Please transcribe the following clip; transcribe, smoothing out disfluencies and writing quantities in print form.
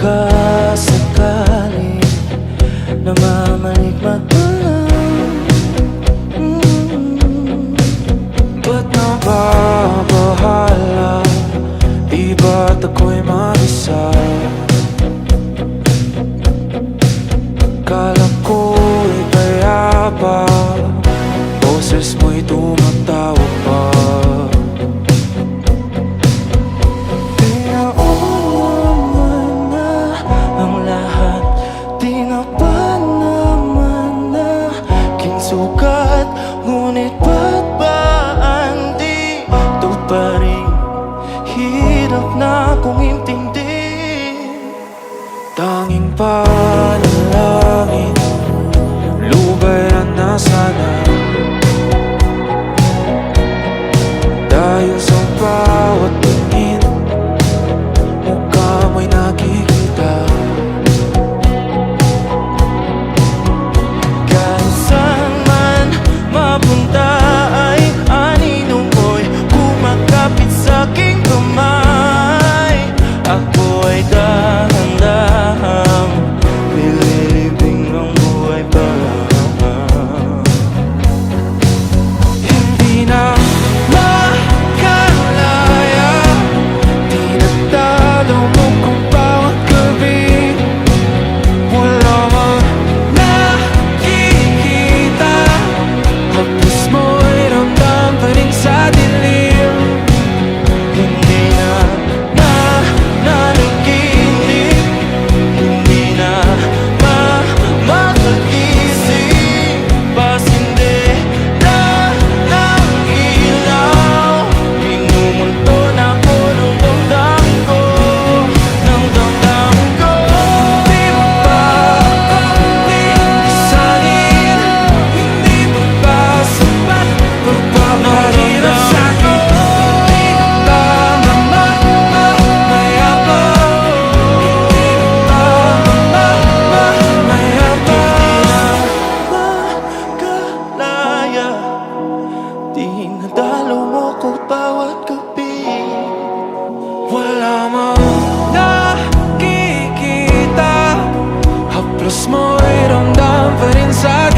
baka sakaling namamaligmata lang. Ba't nababahala? Di ba't ako'y mag-isa? Kala ko'y kaya ba boses mo'y tumatawag pa? Naman na ang lahat, di na ba naman na kinsukat? Ngunit ba't ba hindi ito pa rin hirap na kong intindi? Tanging panalangin, lubayan na sana, dahil sa bawat tingin mukha mo'y nakikita. Kahit saan man mapunta ay anino mo'y kumakapit sa aking kamay. Ako ay dahan-dahang nililibing ang buhay pa. Hindi na makalaya, tinatalo mo kung bawat gabi. Wala mang nakikita, hapos mo'y ramdam pa rin sa dilim. Hindi na nanaginip, hindi na makakagising, pasindi na ng ilaw. Minumulto na ko ng damdamin ko, ng damdamin ko. Di mo ba isalin? Hindi mo ba sapat pagpaparamdam sa'kin? Di ka ba naman mayabang? Hindi mo ba naman mayabang? Makalaya, dinadalo mo ko bawat gabi. Wala mang nakikita, haplos mo'y ramdam pa rin sa